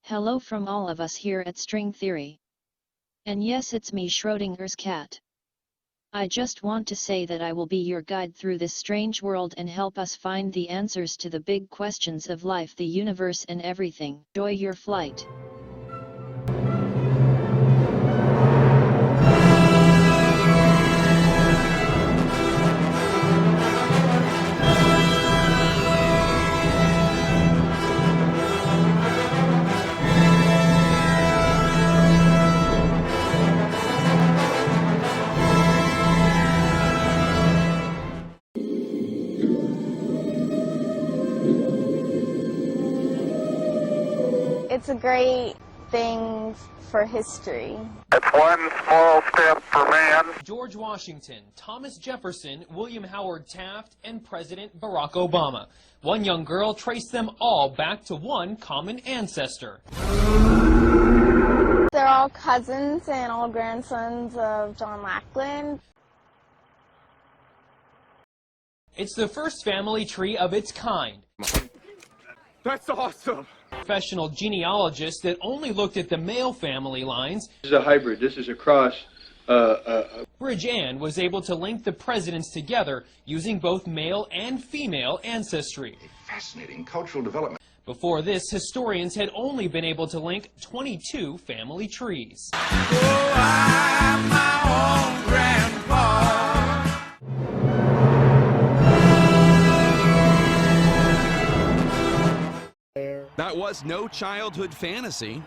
Hello from all of us here at String Theory. And yes, it's me, Schrodinger's cat. I just want to say that I will be your guide through this strange world and help us find the answers to the big questions of life, the universe and everything. Enjoy your flight. It's a great thing for history. It's one small step for man. George Washington, Thomas Jefferson, William Howard Taft, and President Barack Obama. One young girl traced them all back to one common ancestor. They're all cousins and all grandsons of John Lackland. It's the first family tree of its kind. That's awesome. Professional genealogists that only looked at the male family lines. This is a hybrid. This is a cross. Bridge Ann was able to link the presidents together using both male and female ancestry. Fascinating cultural development. Before this, historians had only been able to link 22 family trees. Oh, I'm my own grandpa. That was no childhood fantasy.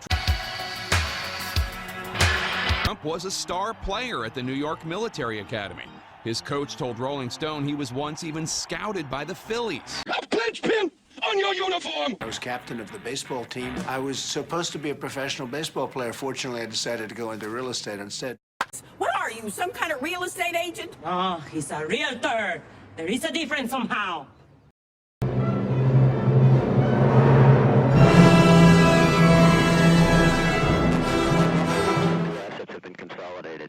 Trump was a star player at the New York Military Academy. His coach told Rolling Stone he was once even scouted by the Phillies. A pledge pin on your uniform! I was captain of the baseball team. I was supposed to be a professional baseball player. Fortunately, I decided to go into real estate instead. What are you, some kind of real estate agent? Oh, he's a realtor. There is a difference somehow.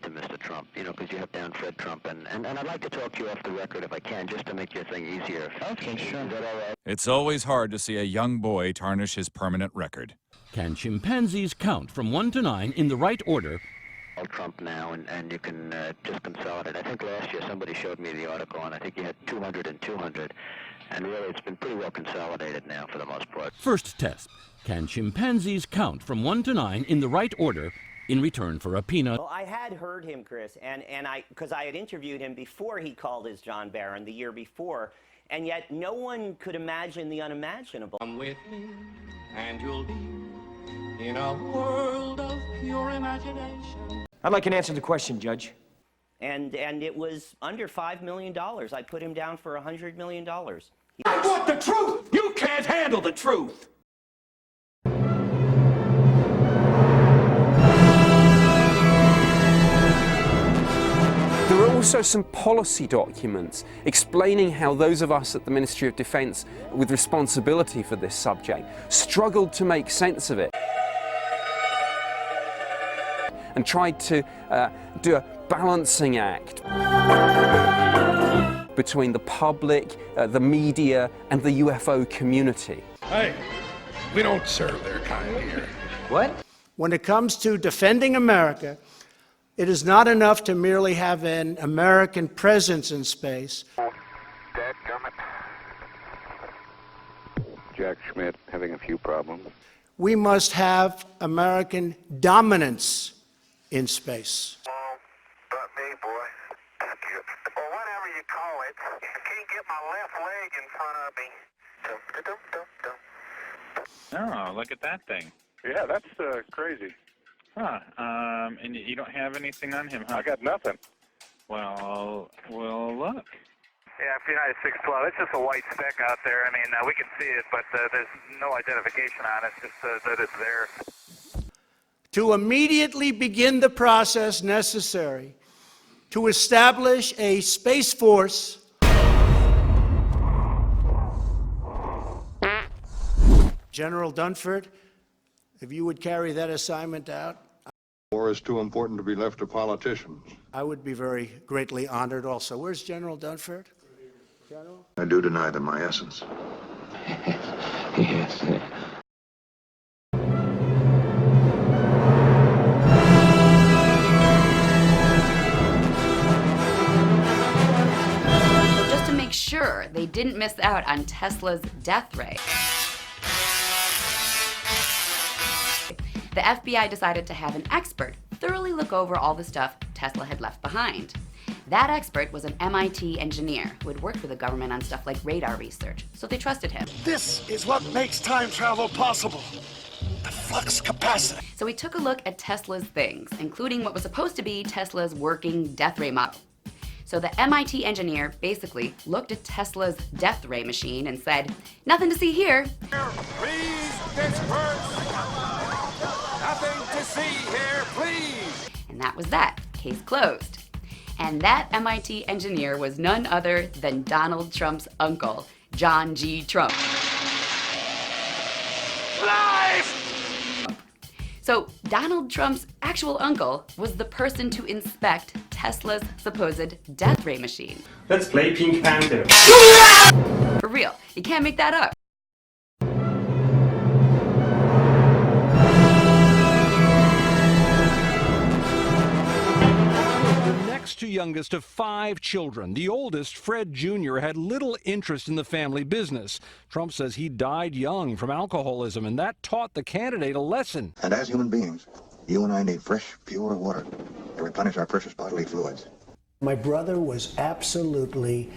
To Mr. Trump, you know, because you have down Fred Trump, and I'd like to talk to you off the record if I can, just to make your thing easier. Okay, sure. Is that all right? It's always hard to see a young boy tarnish his permanent record. Can chimpanzees count from 1 to 9 in the right order? Trump now, and you can just consolidate. I think last year somebody showed me the article, and I think you had 200 and 200, and really it's been pretty well consolidated now for the most part. First test. Can chimpanzees count from 1 to 9 in the right order in return for a peanut? Well, I had heard him, Chris, because I had interviewed him before he called his John Barron the year before, and yet no one could imagine the unimaginable. Come with me, and you'll be in a world of pure imagination. I'd like an answer to the question, Judge. And it was under $5 million. I put him down for $100 million. I want the truth! You can't handle the truth! There are also some policy documents explaining how those of us at the Ministry of Defence with responsibility for this subject struggled to make sense of it and tried to do a balancing act between the public, the media and the UFO community. Hey, we don't serve their kind here. What? When it comes to defending America, it is not enough to merely have an American presence in space. Jack Schmidt having a few problems. We must have American dominance in space. But me, boy. Or whatever you call it. I can't get my left leg in front of me. Oh, look at that thing. Yeah, that's crazy. Huh. And you don't have anything on him, huh? I got nothing. Well, look. Yeah, United 612. It's just a white speck out there. I mean, we can see it, but there's no identification on it, just that it's there. To immediately begin the process necessary to establish a space force General Dunford, if you would carry that assignment out. War is too important to be left to politicians. I would be very greatly honored also. Where's General Dunford? General? I do deny them my essence. Yes. Just to make sure they didn't miss out on Tesla's death ray, the FBI decided to have an expert thoroughly look over all the stuff Tesla had left behind. That expert was an MIT engineer who had worked for the government on stuff like radar research, so they trusted him. This is what makes time travel possible. The flux capacity. So he took a look at Tesla's things, including what was supposed to be Tesla's working death ray model. So the MIT engineer basically looked at Tesla's death ray machine and said, "Nothing to see here." Please disperse. Nothing to see here, please. And that was that. Case closed. And that MIT engineer was none other than Donald Trump's uncle, John G. Trump. Life! So Donald Trump's actual uncle was the person to inspect Tesla's supposed death ray machine. Let's play Pink Panther. For real, you can't make that up. To youngest of 5 children. The oldest, Fred Jr., had little interest in the family business. Trump says he died young from alcoholism, and that taught the candidate a lesson. And as human beings, you and I need fresh, pure water to replenish our precious bodily fluids. My brother was absolutely,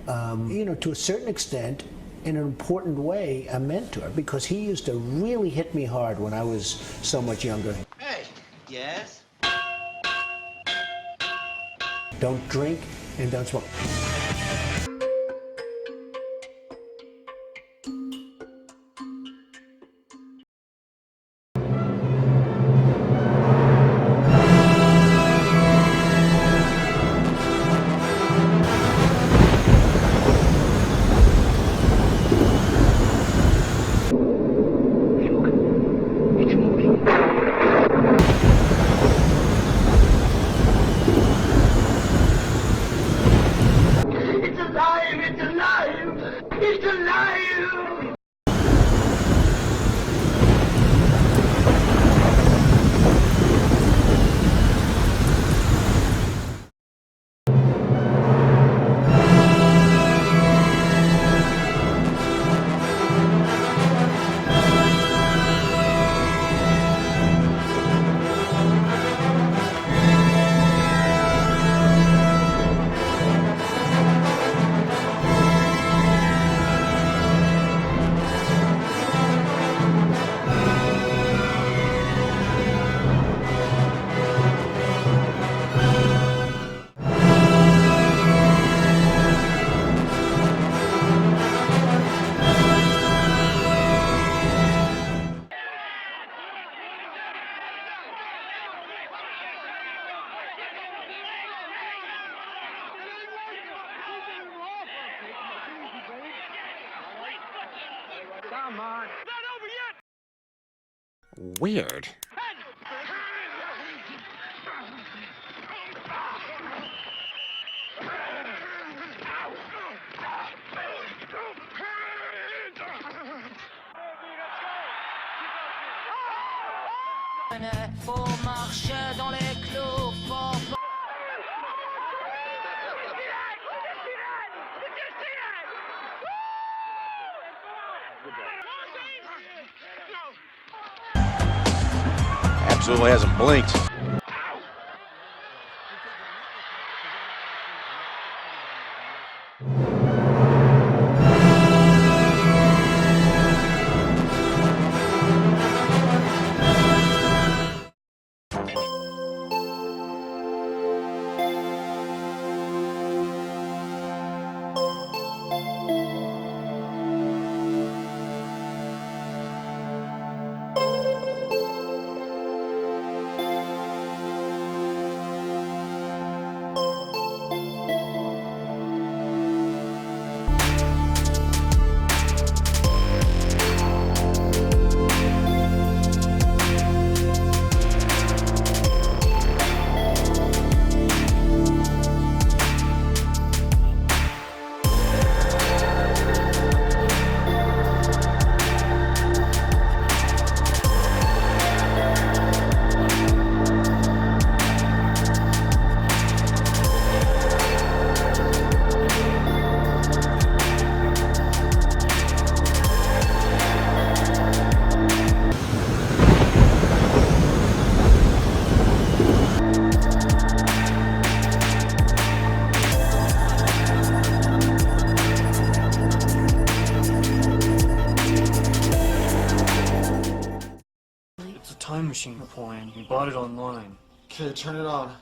to a certain extent, in an important way, a mentor, because he used to really hit me hard when I was so much younger. Hey, yes? Don't drink and don't smoke. Come on. Not over yet. Weird. Faut marcher dans les clous, faut... Absolutely hasn't blinked. finishing the plane. We bought it online. Okay, turn it on.